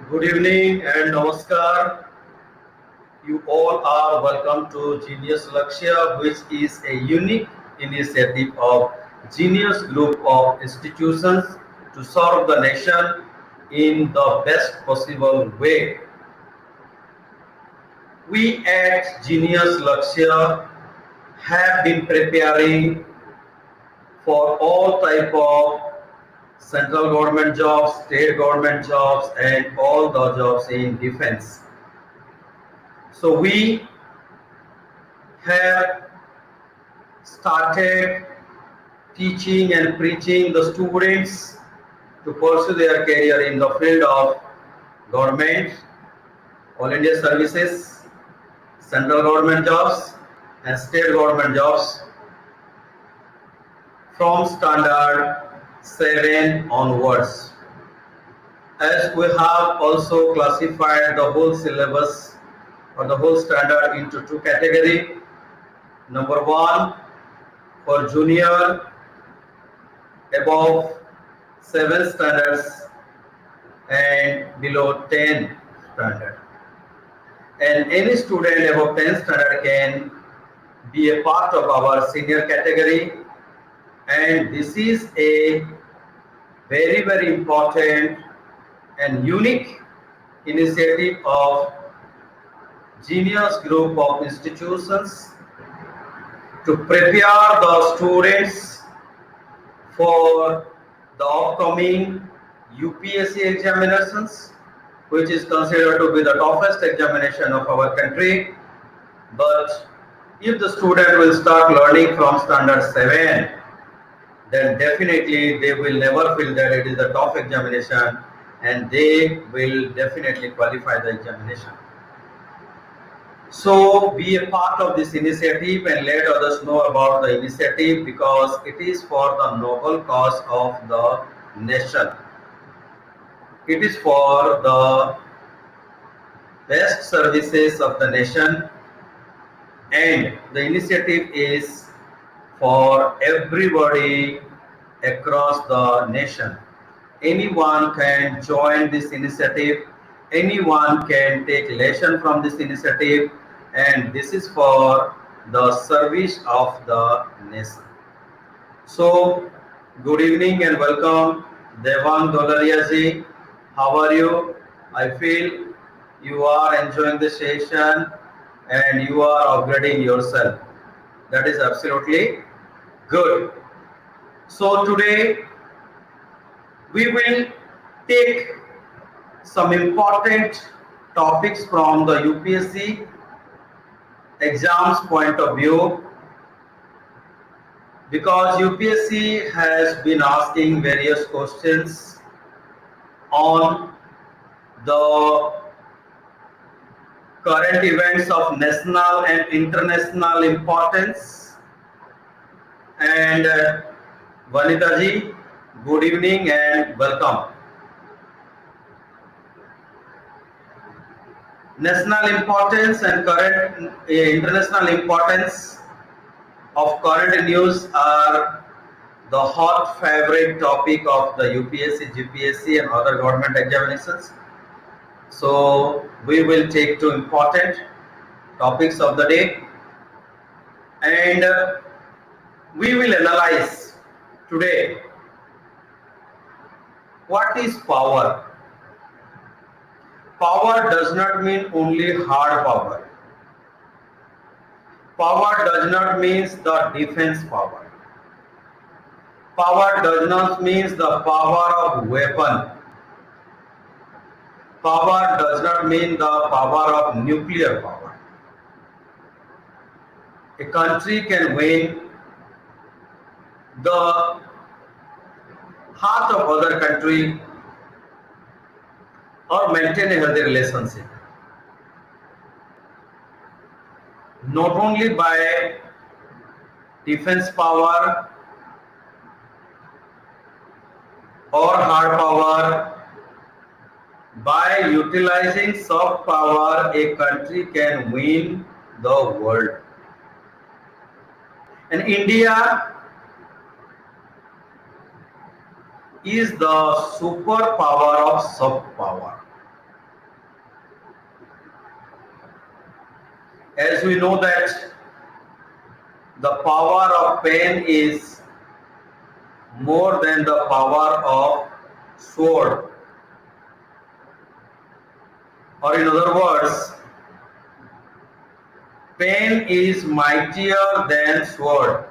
Good evening and namaskar. You all are welcome to Genius Lakshya, which is a unique initiative of Genius Group of institutions to serve the nation in the best possible way. We at Genius Lakshya have been preparing for all type of central government jobs, state government jobs, and all the jobs in defense. So we have started teaching and preaching the students to pursue their career in the field of government, all India services, central government jobs, and state government jobs from standard 7 onwards. As we have also classified the whole syllabus or the whole standard into two categories. Number one, for junior above 7 standards and below 10 standard. And any student above 10 standard can be a part of our senior category. And this is a very important and unique initiative of Genius Group of institutions to prepare the students for the upcoming UPSC examinations, which is considered to be the toughest examination of our country. But if the student will start learning from standard 7, then definitely they will never feel that it is a tough examination and they will definitely qualify the examination. So be a part of this initiative and let others know about the initiative because it is for the noble cause of the nation. It is for the best services of the nation, and the initiative is for everybody across the nation. Anyone can join this initiative, anyone can take lesson from this initiative, and this is for the service of the nation. So, good evening and welcome, Devang Dolariaji. How are you? I feel you are enjoying the session and you are upgrading yourself. That is absolutely good. So, today we will take some important topics from the UPSC exams point of view because UPSC has been asking various questions on the current events of national and international importance. And Vanita ji, good evening and welcome. National importance and current international importance of current news are the hot favorite topic of the UPSC, GPSC and other government examinations. So we will take two important topics of the day and we will analyze today what is power. Power does not mean only hard power. Power does not mean the defense power. Power does not mean the power of weapon. Power does not mean the power of nuclear power. A country can win the heart of other country or maintain a healthy relationship. Not only by defense power or hard power, by utilizing soft power, a country can win the world. And India is the superpower of soft power. As we know that the power of pen is more than the power of sword, or in other words, pen is mightier than sword.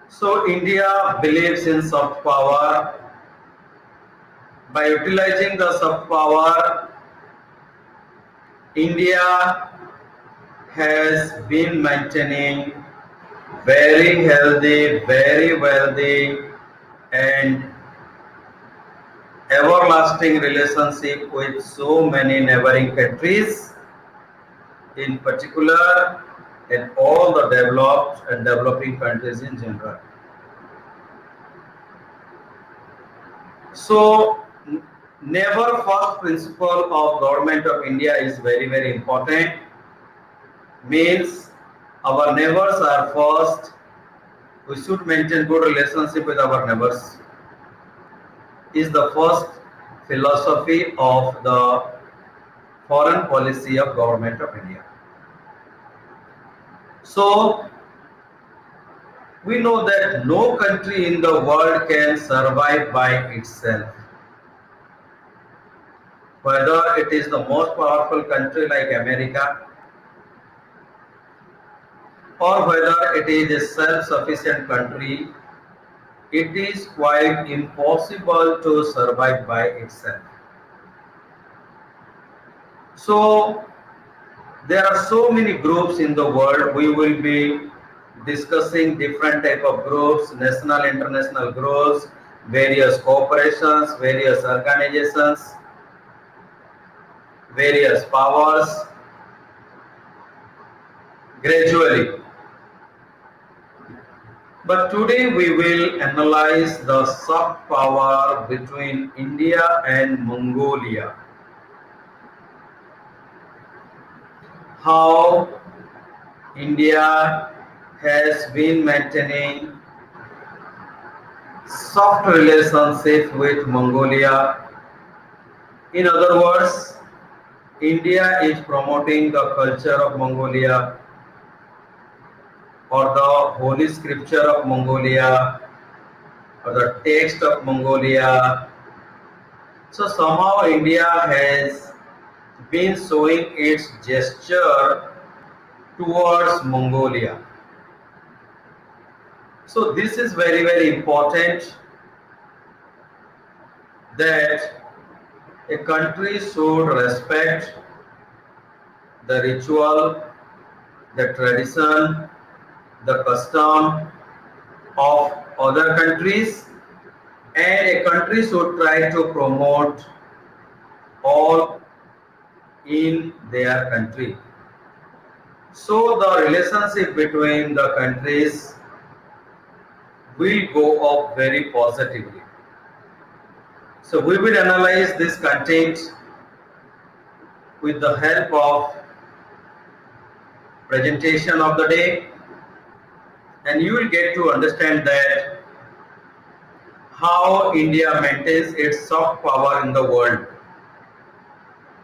So India believes in soft power. By utilizing the soft power, India has been maintaining very healthy, very wealthy, and everlasting relationship with so many neighboring countries, in particular, in all the developed and developing countries in general. So, never first principle of government of India is very important. Means our neighbors are first. We should maintain good relationship with our neighbors. Is the first philosophy of the foreign policy of government of India. So we know that no country in the world can survive by itself. Whether it is the most powerful country like America, or whether it is a self-sufficient country, it is quite impossible to survive by itself. So there are so many groups in the world. We will be discussing different type of groups, national, international groups, various corporations, various organizations, various powers gradually. But today we will analyze the soft power between India and Mongolia. How India has been maintaining soft relationship with Mongolia. In other words, India is promoting the culture of Mongolia or the holy scripture of Mongolia or the text of Mongolia. So somehow India has been showing its gesture towards Mongolia. So this is very important that a country should respect the ritual, the tradition, the custom of other countries, and a country should try to promote all in their country. So the relationship between the countries will go up very positively. So we will analyze this content with the help of presentation of the day, and you will get to understand that how India maintains its soft power in the world.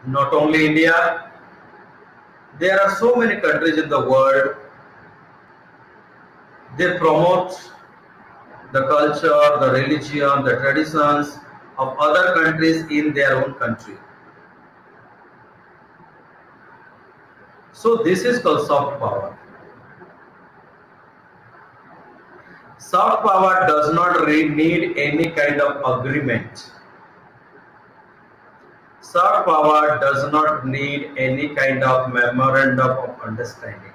Not only India, there are so many countries in the world. They promote the culture, the religion, the traditions of other countries in their own country. So this is called soft power. Soft power does not need any kind of agreement. Soft power does not need any kind of memorandum of understanding.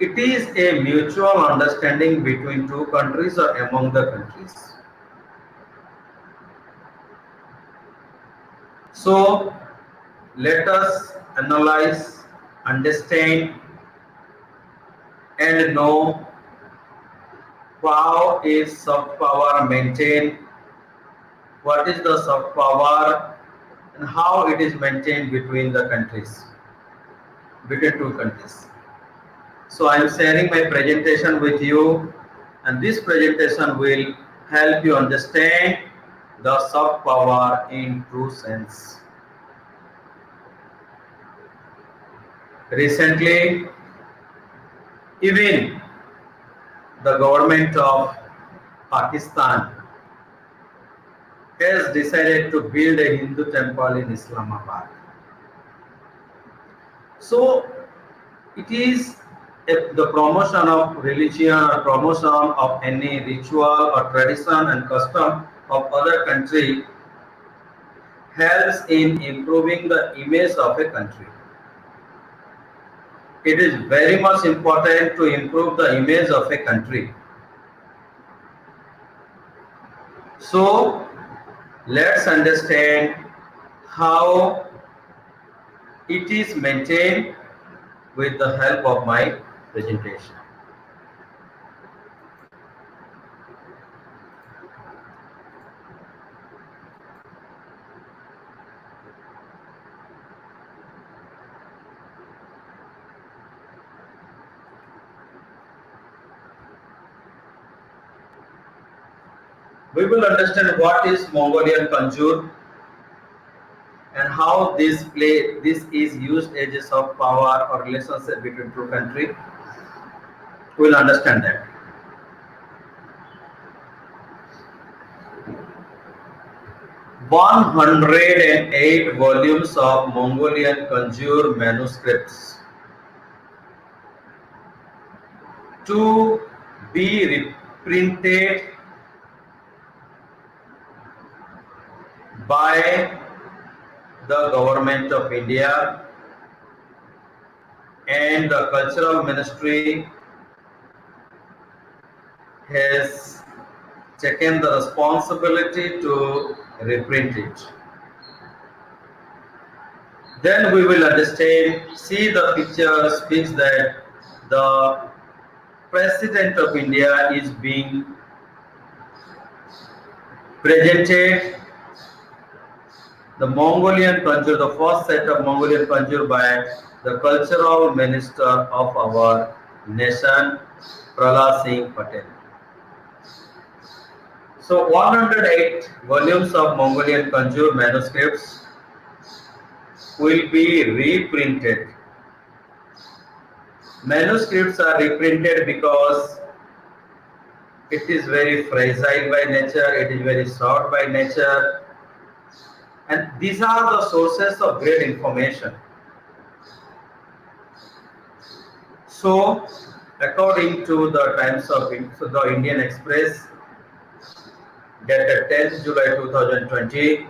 It is a mutual understanding between two countries or among the countries. So let us analyze, understand, and know how is soft power maintained, what is the soft power, and how it is maintained between the countries, between two countries. So I am sharing my presentation with you, and this presentation will help you understand the soft power in true sense. Recently, even the government of Pakistan has decided to build a Hindu temple in Islamabad. So it is the promotion of religion or promotion of any ritual or tradition and custom of other country helps in improving the image of a country. It is very much important to improve the image of a country. So let's understand how it is maintained with the help of my presentation. We will understand what is Mongolian conjure and how this is used as a soft power or relationship between two countries. We will understand that. 108 volumes of Mongolian conjure manuscripts to be reprinted by the government of India and the cultural ministry has taken the responsibility to reprint it. Then we will understand, see the picture speaks that the President of India is being presented the Mongolian conjure, the first set of Mongolian conjure by the cultural minister of our nation, Prahlad Singh Patel. So 108 volumes of Mongolian conjure manuscripts will be reprinted. Manuscripts are reprinted because it is very fragile by nature, it is very short by nature, and these are the sources of great information. So, according to the Times of the Indian Express, dated 10th July 2020,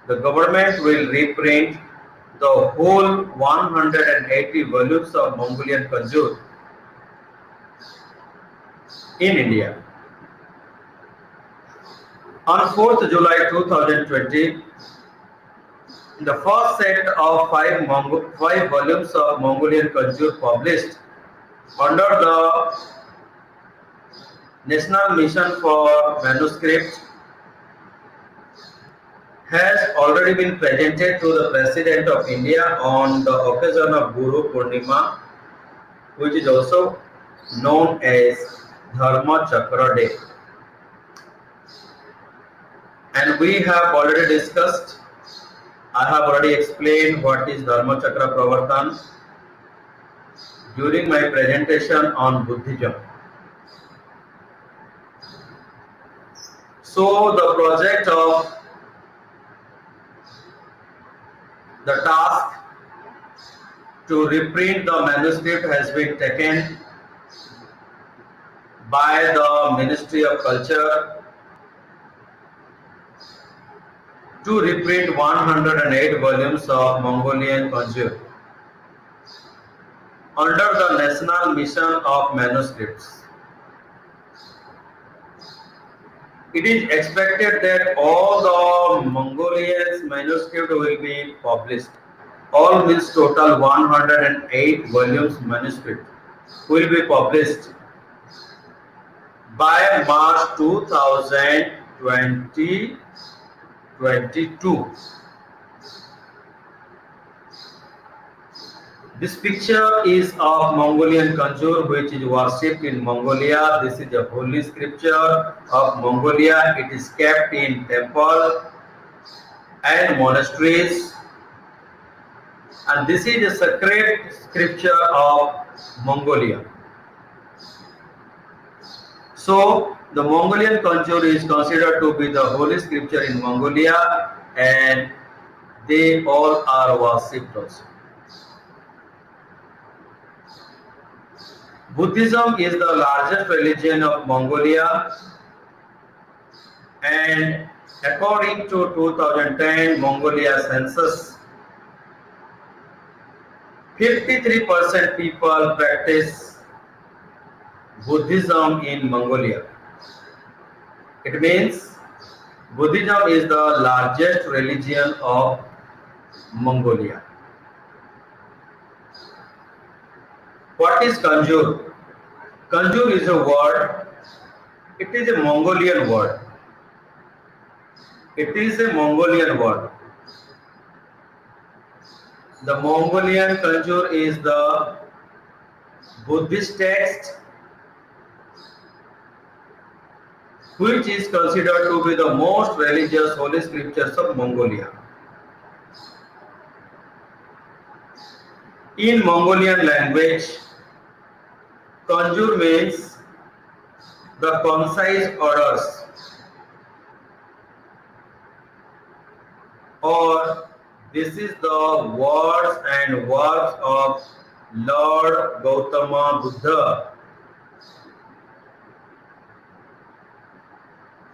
the government will reprint the whole 180 volumes of Mongolian conjure in India. On 4th July 2020, the first set of five volumes of Mongolian conjure published under the National Mission for Manuscript has already been presented to the President of India on the occasion of Guru Purnima, which is also known as Dharma Chakra Day. And we have already discussed, I have already explained what is Dharma Chakra Pravartan during my presentation on Buddhism. So the project of the task to reprint the manuscript has been taken by the Ministry of Culture to reprint 108 volumes of Mongolian conjure under the National Mission of Manuscripts. It is expected that all the Mongolian manuscript will be published. All means total 108 volumes manuscript will be published by March 2022. This picture is of Mongolian conjure which is worshipped in Mongolia. This is the holy scripture of Mongolia. It is kept in temple and monasteries. and this is a sacred scripture of Mongolia. So the Mongolian conjure is considered to be the holy scripture in Mongolia, and they all are worshipped also. Buddhism is the largest religion of Mongolia, and according to 2010 Mongolia census, 53% people practice Buddhism in Mongolia. It means Buddhism is the largest religion of Mongolia. What is conjure? Conjure is a word. It is a Mongolian word. It is a Mongolian word. The Mongolian conjure is the Buddhist text which is considered to be the most religious holy scriptures of Mongolia. In Mongolian language, conjure means the concise orders, or this is the words and works of Lord Gautama Buddha.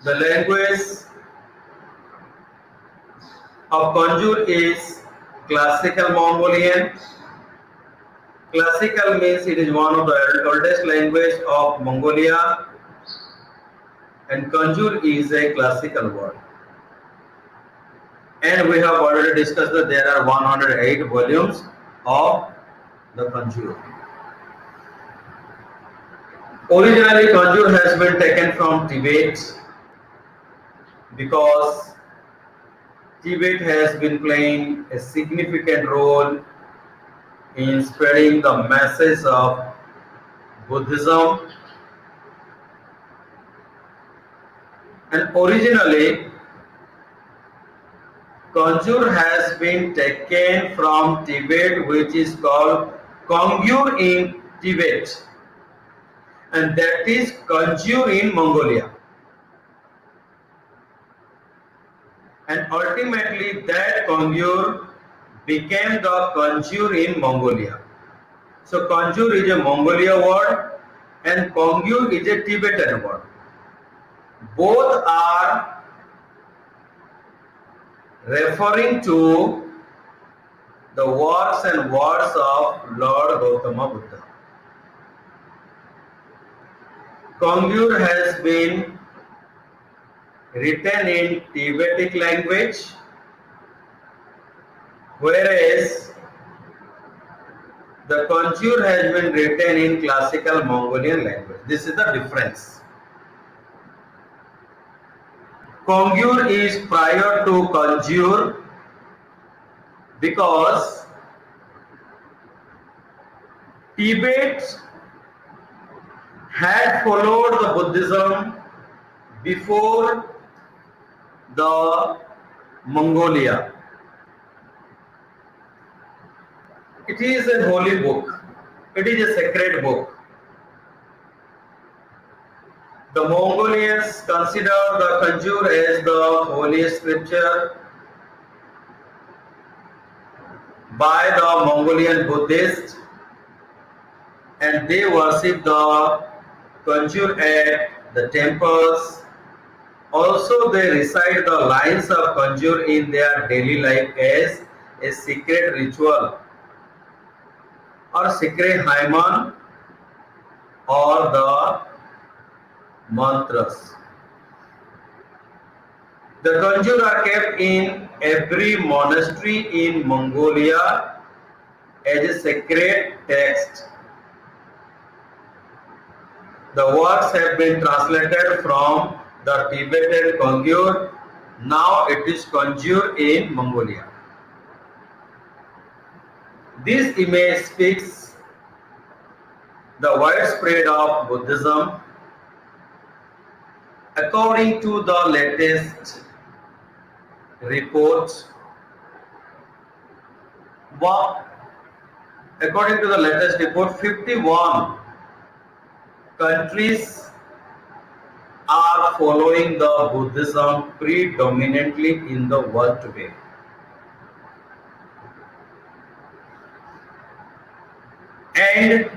The language of conjure is classical Mongolian. Classical means it is one of the oldest language of Mongolia, and conjure is a classical word. And we have already discussed that there are 108 volumes of the conjure. Originally, conjure has been taken from Tibet because Tibet has been playing a significant role in spreading the message of Buddhism, and originally conjure has been taken from Tibet, which is called Kongyur in Tibet, and that is conjure in Mongolia. And ultimately that conjure became the conjure in Mongolia. So conjure is a Mongolia word and kongyur is a Tibetan word. Both are referring to the works and words of Lord Gautama Buddha. Kongyur has been written in Tibetic language, whereas the conjure has been written in classical Mongolian language. This is the difference. Kongyur is prior to conjure because Tibet had followed the Buddhism before the Mongolia. It is a holy book. It is a sacred book. The Mongolians consider the conjure as the holy scripture by the Mongolian Buddhists, and they worship the conjure at the temples. Also, they recite the lines of conjure in their daily life as a secret ritual or secret haiman or the mantras. The conjure are kept in every monastery in Mongolia as a sacred text. The works have been translated from the Tibetan conjure. Now it is conjure in Mongolia. This image speaks the widespread of Buddhism. According to the latest report, Wa- According to the latest report, 51 countries are following the Buddhism predominantly in the world today. And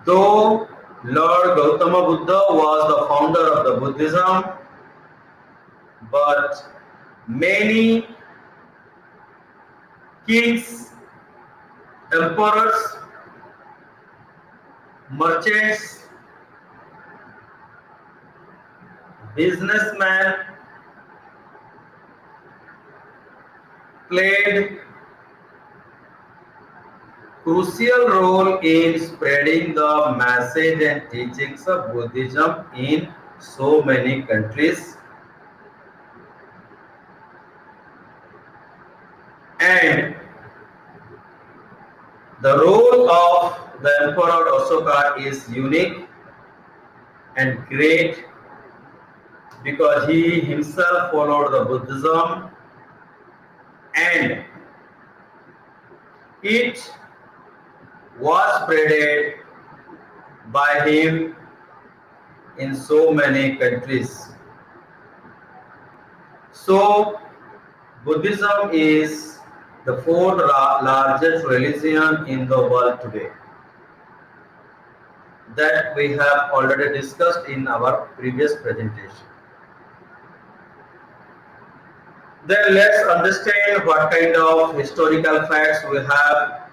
though Lord Gautama Buddha was the founder of the Buddhism, but many kings, emperors, merchants, businessmen played crucial role in spreading the message and teachings of Buddhism in so many countries. And the role of the Emperor Ashoka is unique and great because he himself followed the Buddhism and it was spreaded by him in so many countries. So Buddhism is the fourth largest religion in the world today that we have already discussed in our previous presentation. Then let's understand what kind of historical facts we have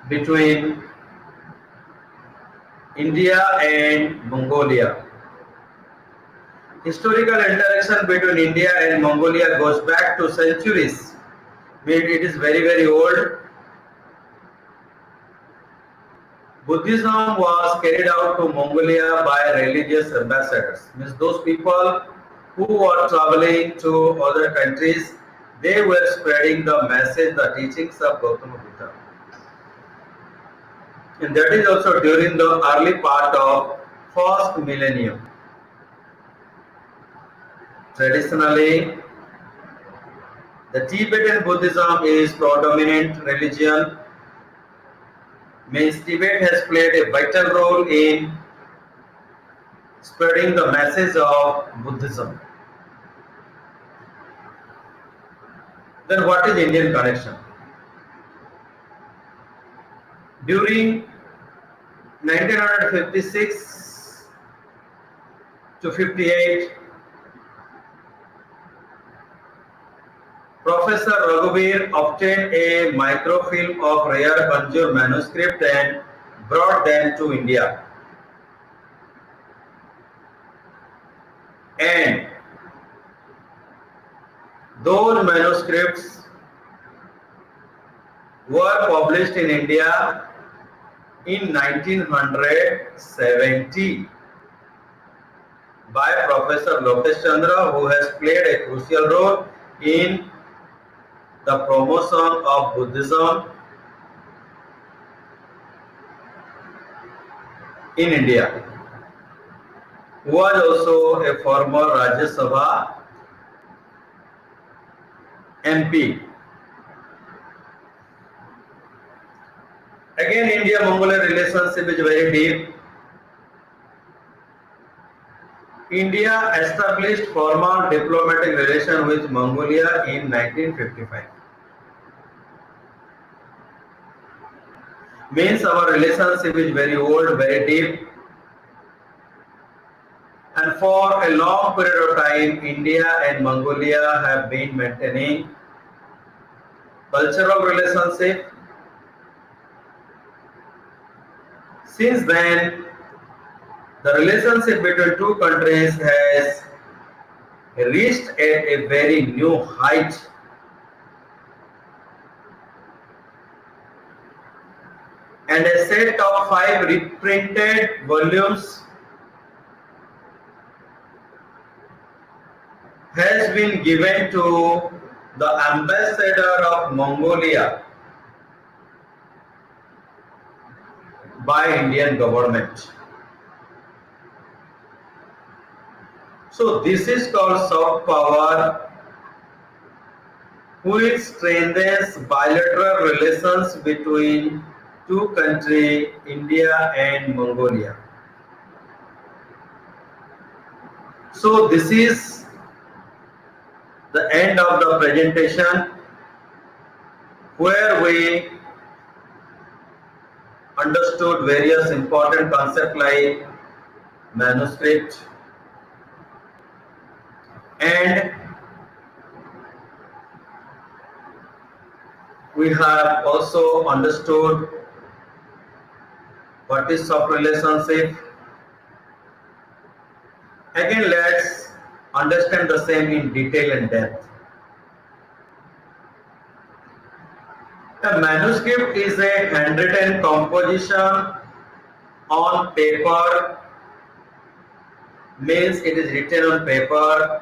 between India and Mongolia. Historical interaction between India and Mongolia goes back to centuries. It is very old. Buddhism was carried out to Mongolia by religious ambassadors. Means those people who were traveling to other countries, they were spreading the message, the teachings of Gautama Buddha. And that is also during the early part of first millennium. Traditionally, the Tibetan Buddhism is predominant religion. Means Tibet has played a vital role in spreading the message of Buddhism. Then what is Indian connection? During 1956 to 58, Professor Raghuveer obtained a microfilm of rare Banjur manuscript and brought them to India. And those manuscripts were published in India in 1970 by Professor Lokesh Chandra, who has played a crucial role in the promotion of Buddhism in India. Who was also a former Rajya Sabha MP. Again, India-Mongolia relationship is very deep. India established formal diplomatic relation with Mongolia in 1955. Means our relationship is very old, very deep. And for a long period of time, India and Mongolia have been maintaining cultural relationship. Since then, the relationship between two countries has reached at a very new height. And a set of 5 reprinted volumes has been given to the ambassador of Mongolia by Indian government. So this is called soft power which strengthens bilateral relations between two countries, India and Mongolia. So this is the end of the presentation where we understood various important concepts like manuscript, and we have also understood what is soft relationship. Again, let's understand the same in detail and depth. A manuscript is a handwritten composition on paper, means it is written on paper,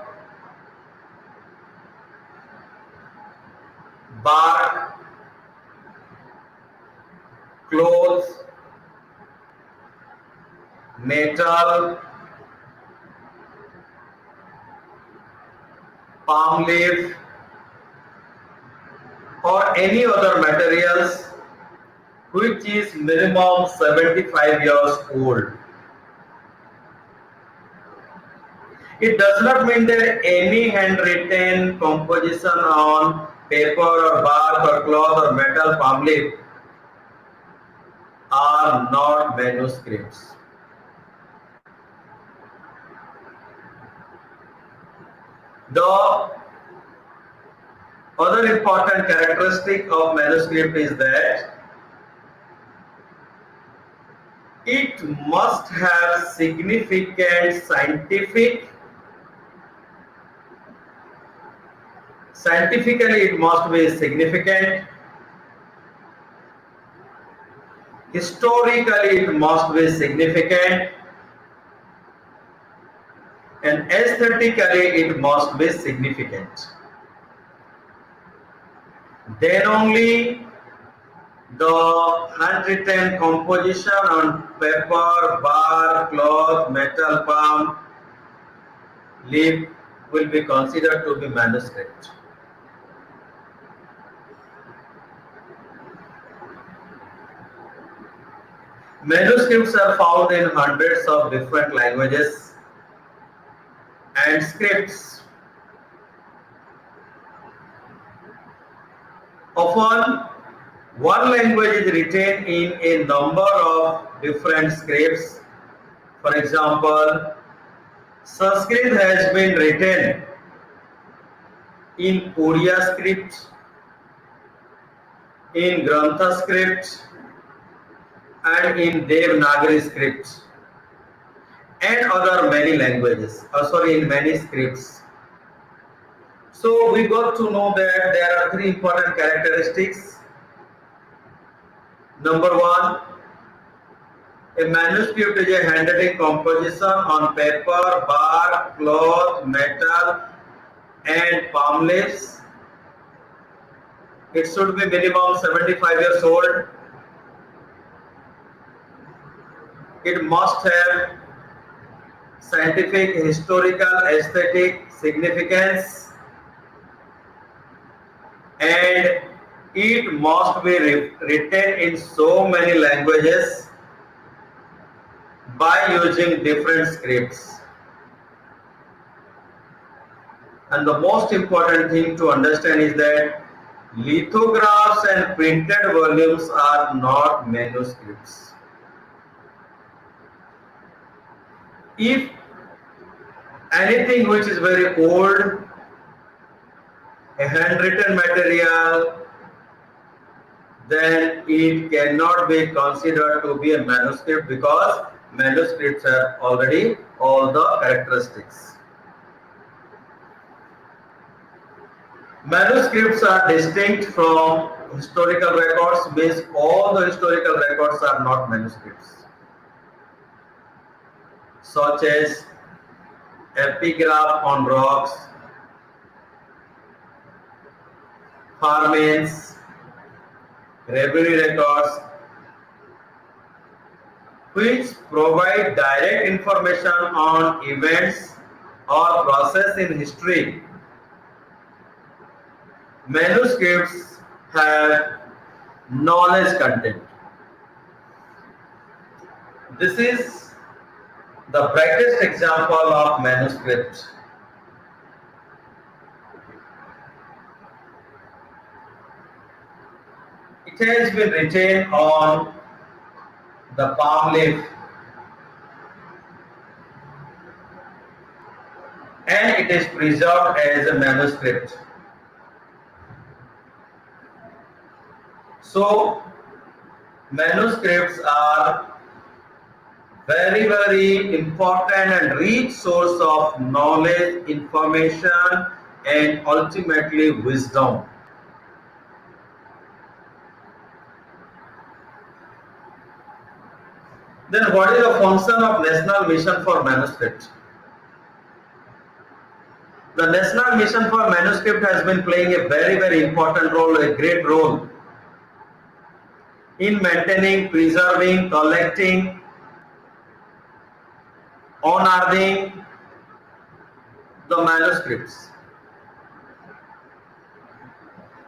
bark, clothes, metal, palm leaf, or any other materials which is minimum 75 years old. It does not mean that any handwritten composition on paper or bark or cloth or metal palm leaf are not manuscripts. The other important characteristic of manuscript is that it must have significant scientifically it must be significant, historically it must be significant, and aesthetically it must be significant. Then only the handwritten composition on paper, bark, cloth, metal, palm leaf will be considered to be manuscript. Manuscripts are found in hundreds of different languages and scripts. Often, one language is written in a number of different scripts. For example, Sanskrit has been written in Oriya script, in Grantha script, and in Devanagari script, and other many languages, in many scripts. So we got to know that there are three important characteristics. Number one, a manuscript is a handwritten composition on paper, bark, cloth, metal, and palm leaves. It should be minimum 75 years old. It must have scientific, historical, aesthetic significance, and it must be written in so many languages by using different scripts. And the most important thing to understand is that lithographs and printed volumes are not manuscripts. If anything which is very old, a handwritten material, then it cannot be considered to be a manuscript, because manuscripts have already all the characteristics. Manuscripts are distinct from historical records, means all the historical records are not manuscripts, such as epigraph on rocks, farmings, revenue records, which provide direct information on events or process in history, Manuscripts have knowledge content. This is the brightest example of manuscript. It has been written on the palm leaf and it is preserved as a manuscript. So, manuscripts are very important and rich source of knowledge, information, and ultimately wisdom. Then, what is the function of National Mission for Manuscript? The National Mission for Manuscript has been playing a very important role, a great role in maintaining, preserving, collecting, unearthing the manuscripts.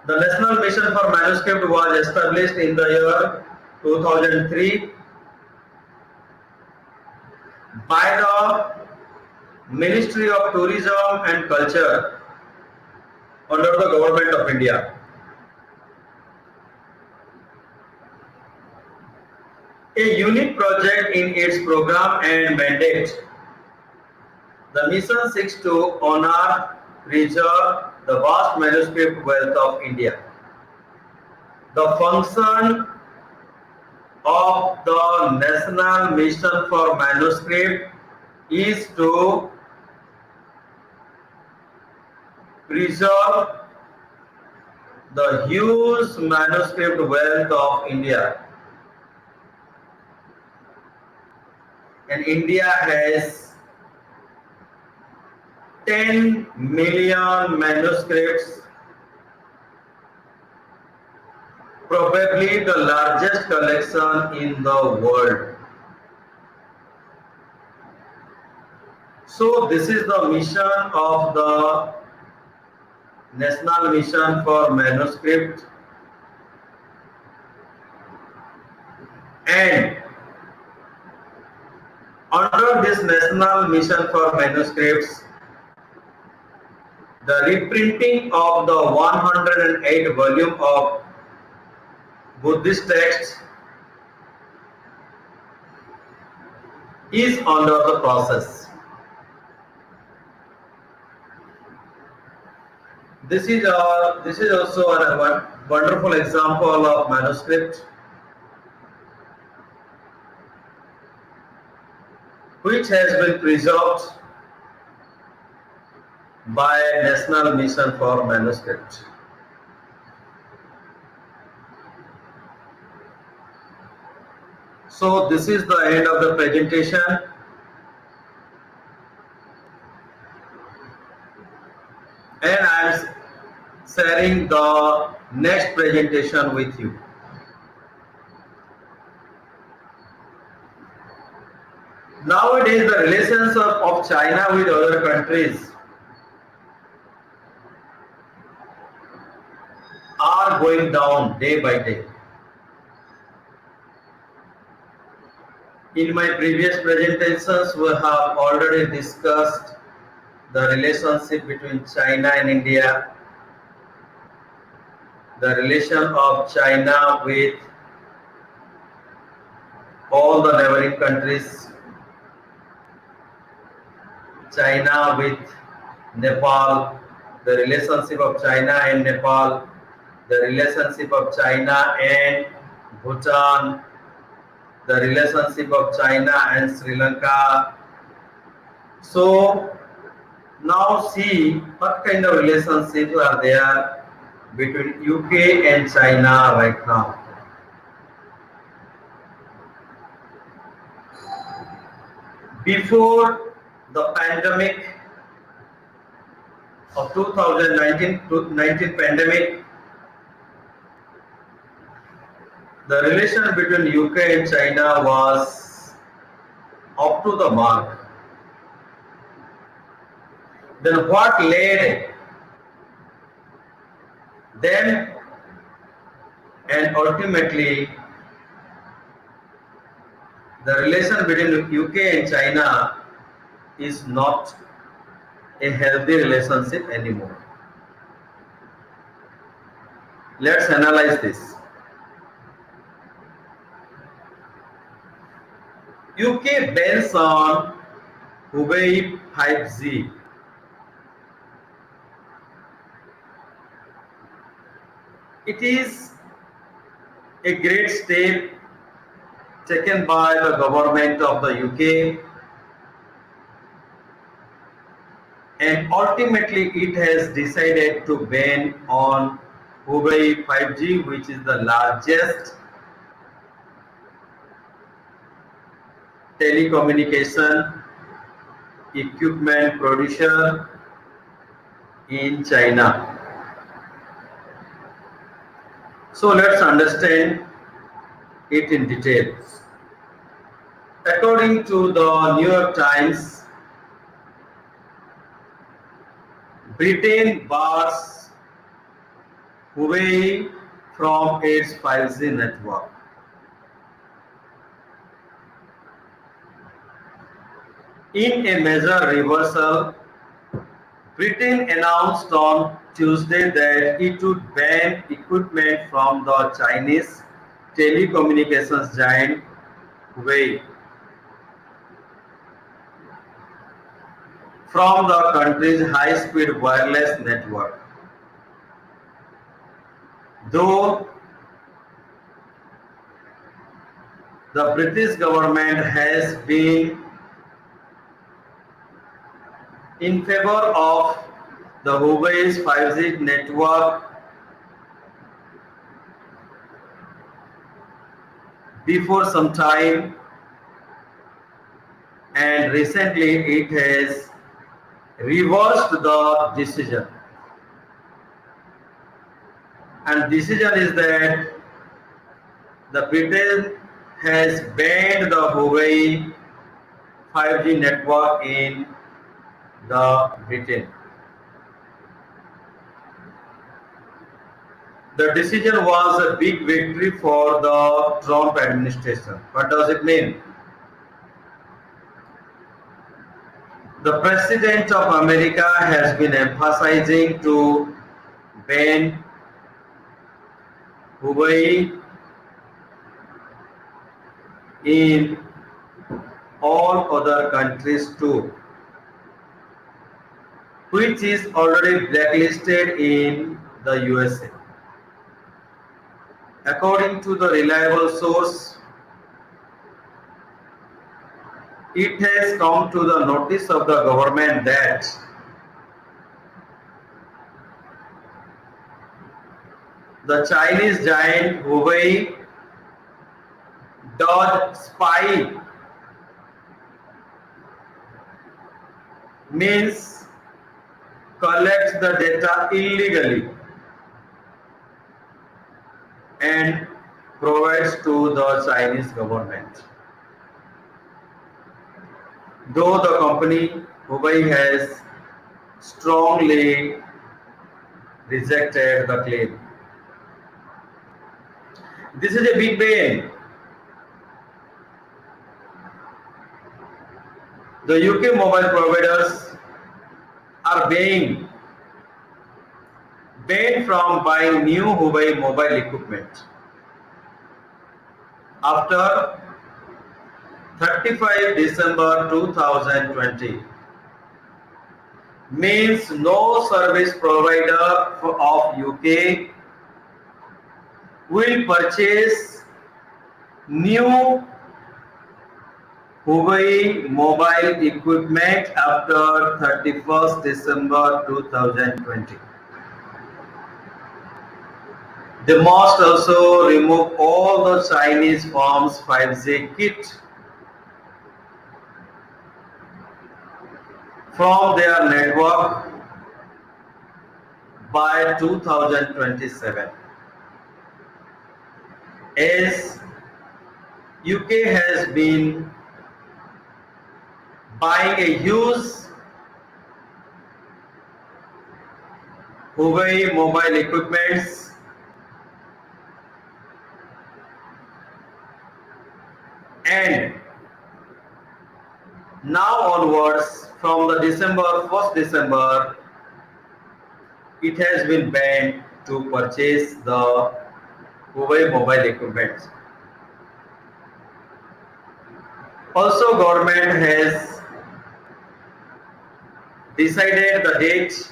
The National Mission for Manuscript was established in the year 2003 by the Ministry of Tourism and Culture under the Government of India. A unique project in its program and mandate, the mission seeks to honor, preserve the vast manuscript wealth of India. The function of the National Mission for Manuscript is to preserve the huge manuscript wealth of India. And India has 10 million manuscripts, probably the largest collection in the world. So this is the mission of the National Mission for Manuscript, and under this National Mission for Manuscripts, the reprinting of the 108 volume of Buddhist texts is under the process. This is also a wonderful example of manuscript which has been preserved by National Mission for Manuscript. So this is the end of the presentation, and I am sharing the next presentation with you. Nowadays, the relations of China with other countries are going down day by day. In my previous presentations, we have already discussed the relationship between China and India, the relation of China with all the neighboring countries, China with Nepal, the relationship of China and Nepal, the relationship of China and Bhutan, the relationship of China and Sri Lanka. So now see what kind of relationships are there between UK and China right now. Before the pandemic of 2019 pandemic, the relation between UK and China was up to the mark. Then what led Then and ultimately the relation between UK and China is not a healthy relationship anymore. Let's analyze this. UK bans on Huawei 5G. It is a great step taken by the government of the UK, and ultimately it has decided to ban on Huawei 5G, which is the largest telecommunication equipment producer in China. So let's understand it in detail. According to the New York Times, Britain bars Huawei from its 5G network. In a major reversal, Britain announced on Tuesday that it would ban equipment from the Chinese telecommunications giant Huawei from the country's high-speed wireless network. Though the British government has been in favor of the Huawei's 5G network before some time, and recently it has reversed the decision. And decision is that the Britain has banned the Huawei 5G network in the Britain. The decision was a big victory for the Trump administration. What does it mean? The President of America has been emphasizing to ban Huawei in all other countries too, which is already blacklisted in the USA. According to the reliable source, it has come to the notice of the government that the Chinese giant Huawei does spy, means collects the data illegally and provides to the Chinese government. Though the company Huawei has strongly rejected the claim. This is a big ban. The UK mobile providers are being banned from buying new Huawei mobile equipment after 35 December 2020, means no service provider of UK will purchase new Huawei mobile equipment after 31st December 2020. They must also remove all the Chinese firms' 5G kit from their network by 2027. As UK has been buying a huge Huawei mobile equipments, and now onwards from the December 1st December, it has been banned to purchase the Huawei mobile equipment. Also, government has decided the date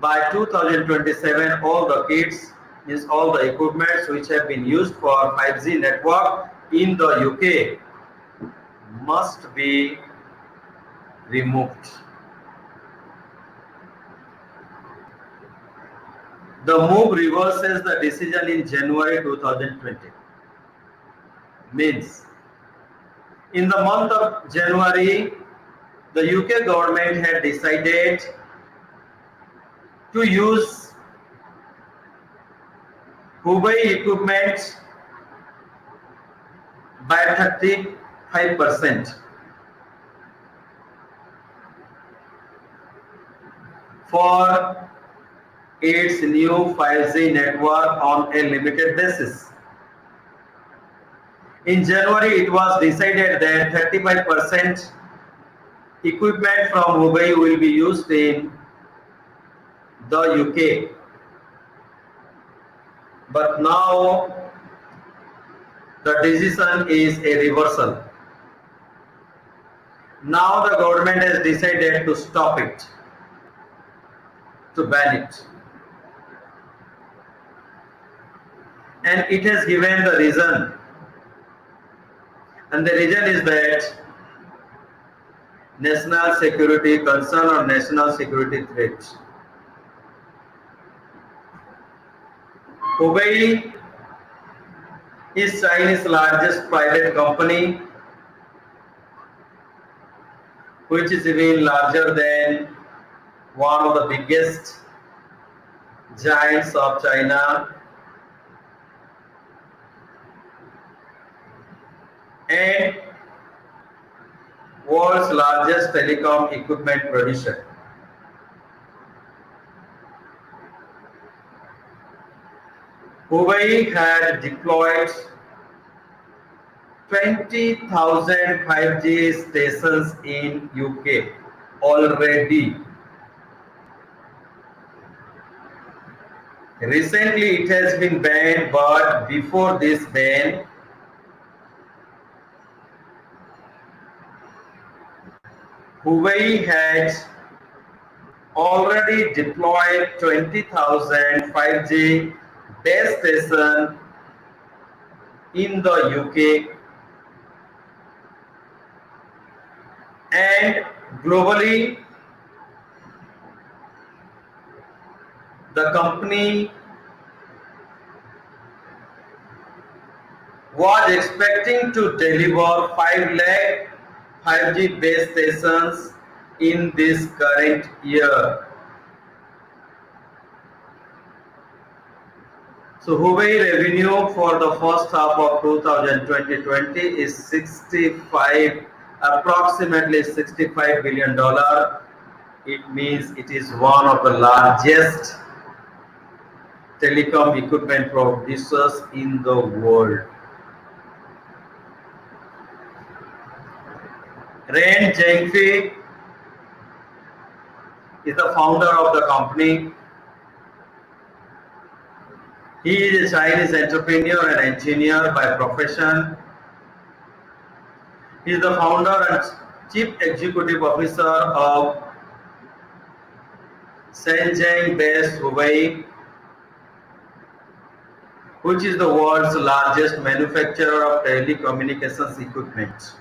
by 2027. All the kits, means all the equipments which have been used for 5G network in the UK must be removed. The move reverses the decision in January 2020. Means, in the month of January, the UK government had decided to use Huawei equipment by 35% for its new 5G network on a limited basis. In January, it was decided that 35% equipment from Huawei will be used in the UK. But now the decision is a reversal. Now the government has decided to stop it, to ban it. And it has given the reason. And the reason is that national security concern or national security threat. Huawei is China's largest private company, which is even larger than one of the biggest giants of China, and world's largest telecom equipment producer. Huawei had deployed 20,000 5G stations in UK already. Recently it has been banned, but before this ban, Huawei had already deployed 20,000 5G base stations in the UK, and globally the company was expecting to deliver 5 lakh 5G base stations in this current year. So Huawei revenue for the first half of 2020 is approximately $65 billion. It means it is one of the largest telecom equipment producers in the world. Ren Zhengfei is the founder of the company. He is a Chinese entrepreneur and engineer by profession. He is the founder and chief executive officer of Shenzhen-based Huawei, which is the world's largest manufacturer of telecommunications equipment.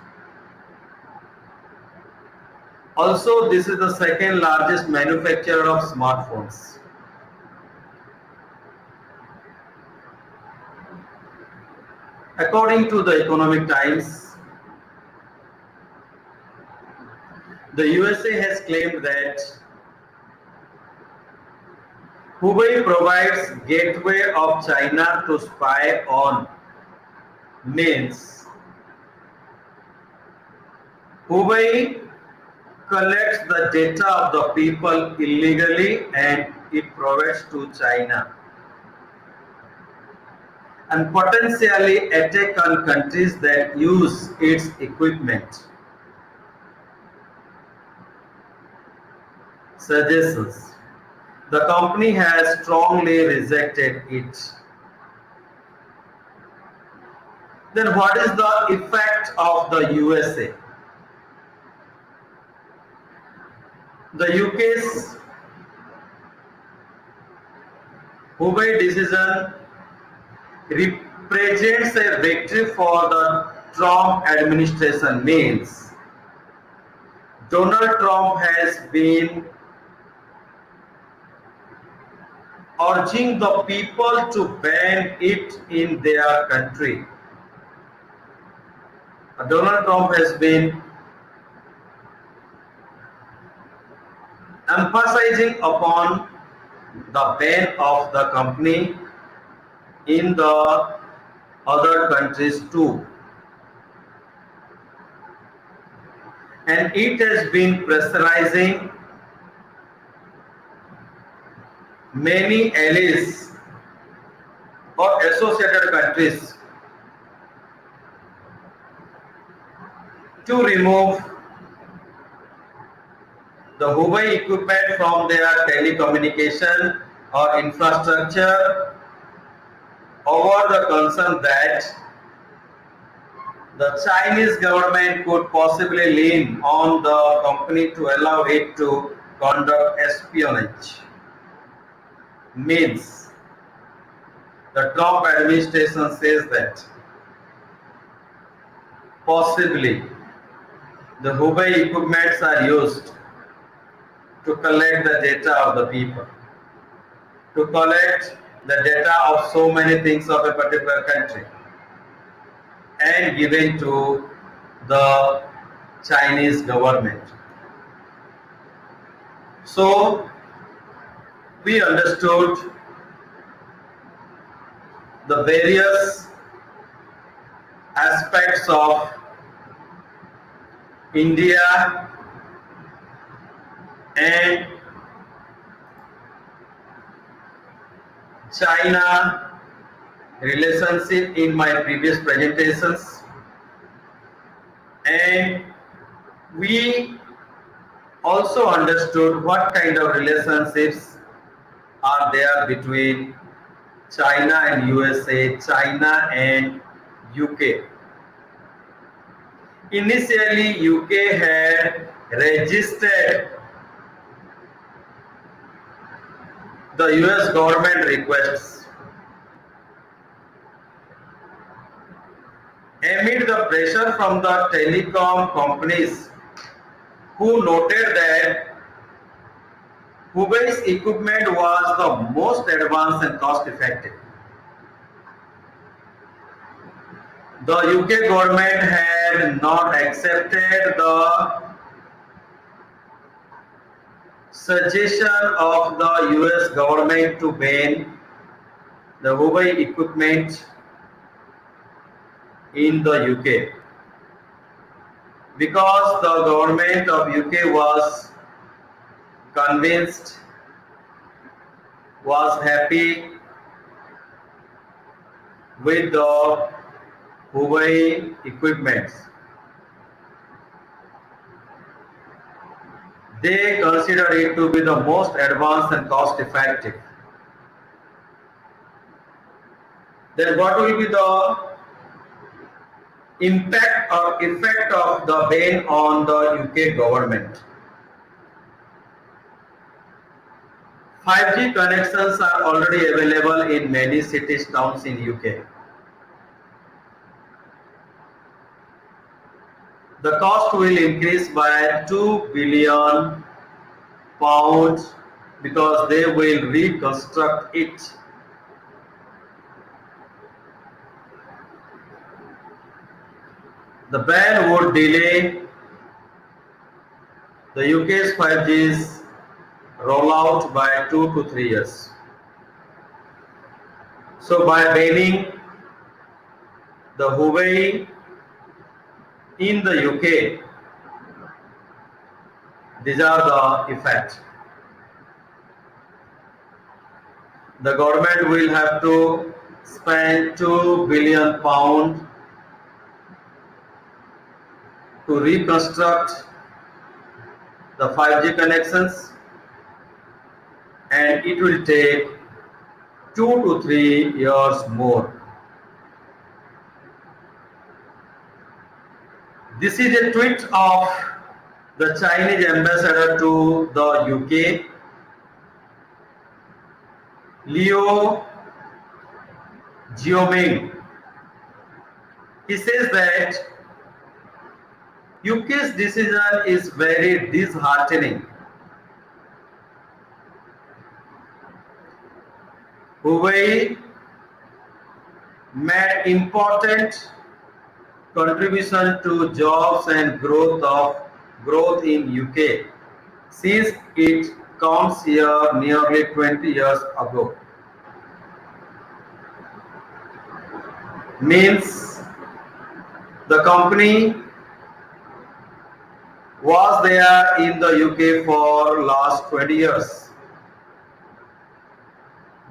Also, this is the second largest manufacturer of smartphones. According to the Economic Times, the USA has claimed that Huawei provides gateway of China to spy on. Means Huawei collects the data of the people illegally and it provides to China and potentially attack on countries that use its equipment. Suggestions. The company has strongly rejected it. Then what is the effect of the USA? The UK's Hubei decision represents a victory for the Trump administration. Means Donald Trump has been urging the people to ban it in their country. Donald Trump has been emphasizing upon the ban of the company in the other countries too. And it has been pressurizing many allies or associated countries to remove the Huawei equipment from their telecommunication or infrastructure over the concern that the Chinese government could possibly lean on the company to allow it to conduct espionage. Means the Trump administration says that possibly the Huawei equipments are used to collect the data of the people, to collect the data of so many things of a particular country and given to the Chinese government. So we understood the various aspects of India and China relationship in my previous presentations, and we also understood what kind of relationships are there between China and USA, China and UK. Initially, UK had registered the US government requests. Amid the pressure from the telecom companies who noted that Huawei's equipment was the most advanced and cost effective, the UK government had not accepted the suggestion of the US government to ban the Huawei equipment in the UK because the government of UK was convinced, was happy with the Huawei equipment. They consider it to be the most advanced and cost effective. Then what will be the impact or effect of the ban on the UK government? 5G connections are already available in many cities, towns in UK. The cost will increase by £2 billion because they will reconstruct it. The ban would delay the UK's 5G's rollout by 2 to 3 years. So by banning the Huawei in the UK, these are the effects. The government will have to spend £2 billion to reconstruct the 5G connections, and it will take 2 to 3 years more. This is a tweet of the Chinese ambassador to the UK, Leo Jioming. He says that UK's decision is very disheartening. Huawei made important contribution to jobs and growth in UK since it comes here nearly 20 years ago. Means the company was there in the UK for last 20 years.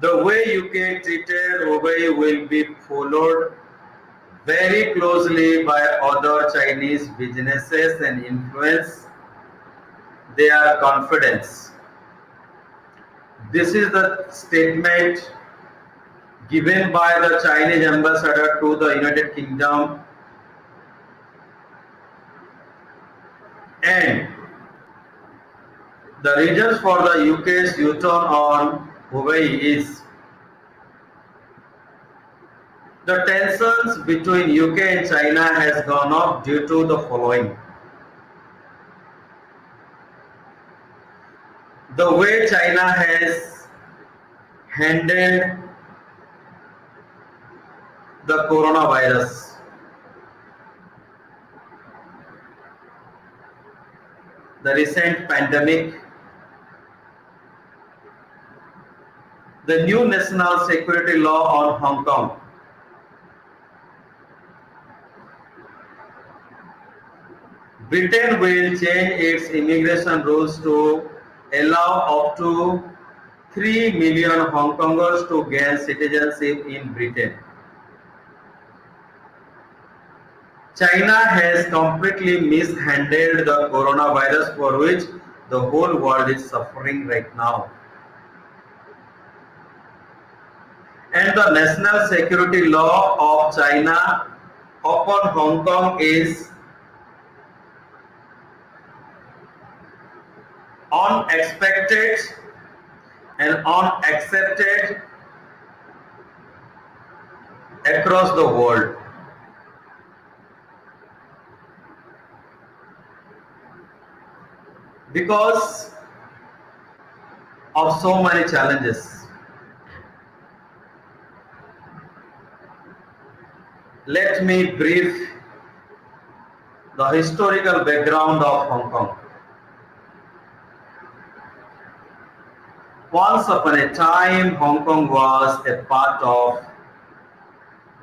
The way UK treated Huawei will be followed very closely by other Chinese businesses and influence their confidence. This is the statement given by the Chinese ambassador to the United Kingdom, and the reasons for the UK's U-turn on Huawei is the tensions between UK and China has gone up due to the following. The way China has handled the coronavirus. The recent pandemic, the new national security law on Hong Kong, Britain will change its immigration rules to allow up to 3 million Hong Kongers to gain citizenship in Britain. China has completely mishandled the coronavirus, for which the whole world is suffering right now. And the national security law of China upon Hong Kong is unexpected and unaccepted across the world. Because of so many challenges. Let me brief the historical background of Hong Kong. Once upon a time, Hong Kong was a part of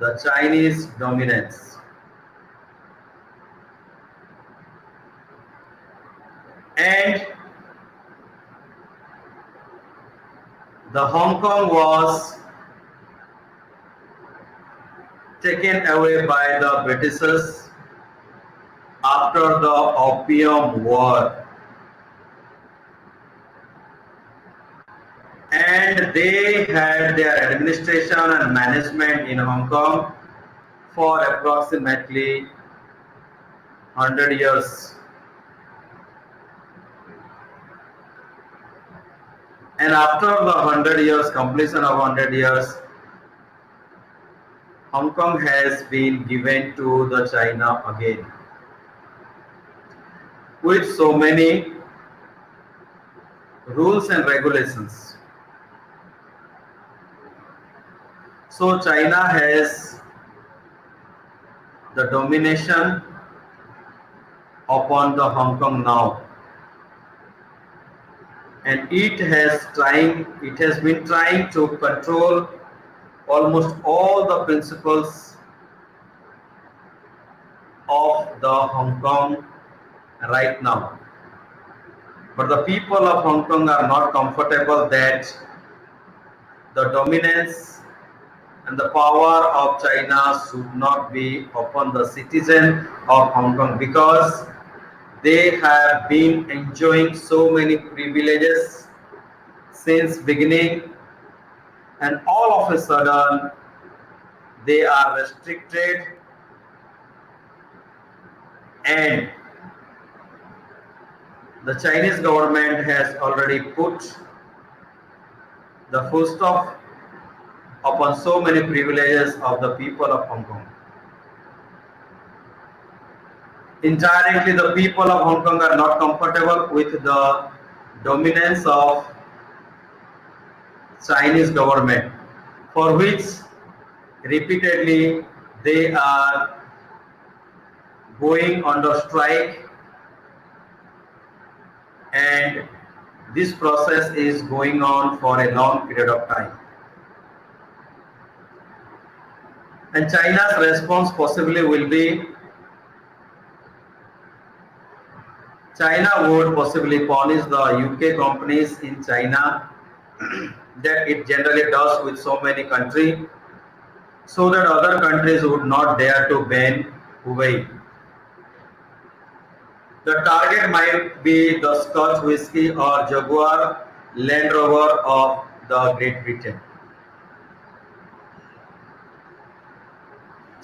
the Chinese dominance. And the Hong Kong was taken away by the Britishers after the Opium War. And they had their administration and management in Hong Kong for approximately 100 years. And after the 100 years, completion of 100 years, Hong Kong has been given to the China again with so many rules and regulations. So China has the domination upon the Hong Kong now, and it has been trying to control almost all the principles of the Hong Kong right now. But the people of Hong Kong are not comfortable that the dominance and the power of China should not be upon the citizen of Hong Kong, because they have been enjoying so many privileges since beginning, and all of a sudden they are restricted, and the Chinese government has already put the full stop upon so many privileges of the people of Hong Kong. Indirectly, the people of Hong Kong are not comfortable with the dominance of Chinese government, for which repeatedly they are going under strike, and this process is going on for a long period of time. And China's response possibly will be, China would possibly punish the UK companies in China that it generally does with so many countries, so that other countries would not dare to ban Huawei. The target might be the Scotch whisky or Jaguar Land Rover of the Great Britain.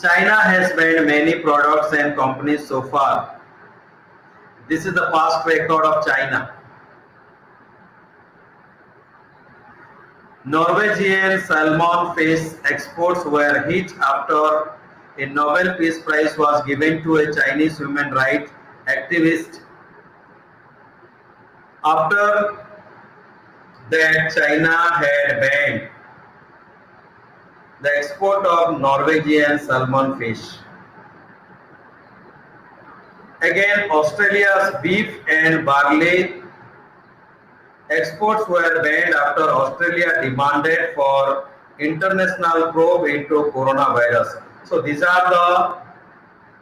China has banned many products and companies so far. This is the past record of China. Norwegian salmon fish exports were hit after a Nobel Peace Prize was given to a Chinese human rights activist. After that, China had banned the export of Norwegian salmon fish. Again, Australia's beef and barley exports were banned after Australia demanded for international probe into coronavirus. So these are the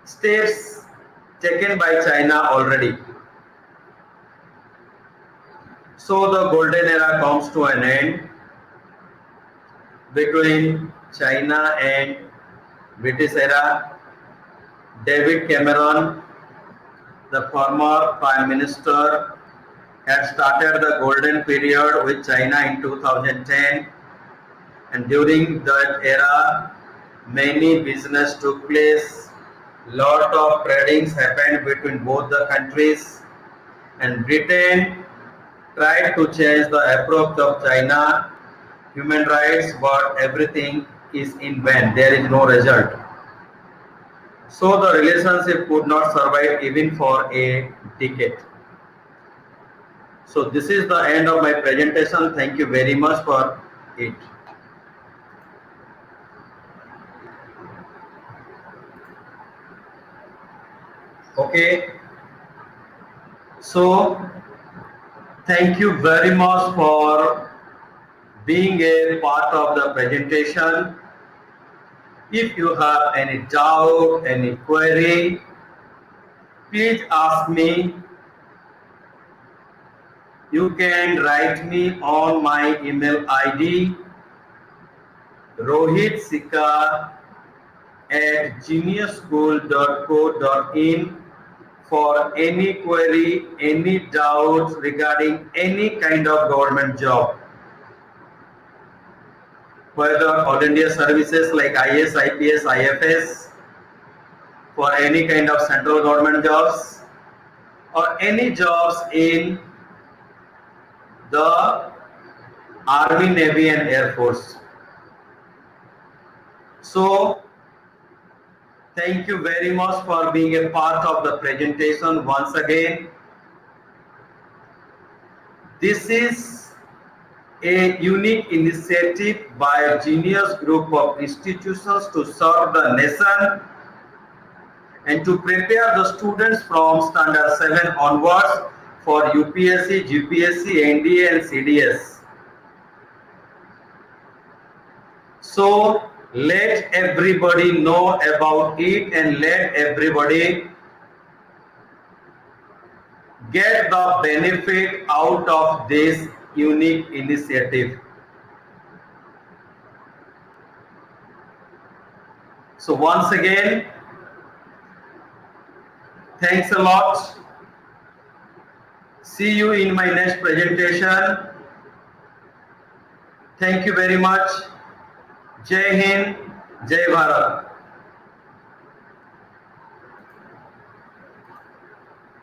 steps taken by China already. So the golden era comes to an end between China and British era. David Cameron, the former Prime Minister, had started the golden period with China in 2010, and during that era many business took place, lot of tradings happened between both the countries, and Britain tried to change the approach of China human rights, but everything is in vain, there is no result. So the relationship could not survive even for a decade. So this is the end of my presentation. Thank you very much for it. Okay. So thank you very much for being a part of the presentation. If you have any doubt, any query, please ask me. You can write me on my email ID rohitsika@geniusschool.co.in for any query, any doubts regarding any kind of government job, whether all India services like IS, IPS, IFS, for any kind of central government jobs, or any jobs in the Army, Navy and Air Force. So thank you very much for being a part of the presentation once again. This is a unique initiative by a genius group of institutions to serve the nation and to prepare the students from standard 7 onwards for UPSC, GPSC, NDA and CDS. So let everybody know about it and let everybody get the benefit out of this unique initiative. So once again, thanks a lot. See you in my next presentation. Thank you very much. Jai Hind, Jai Bharat.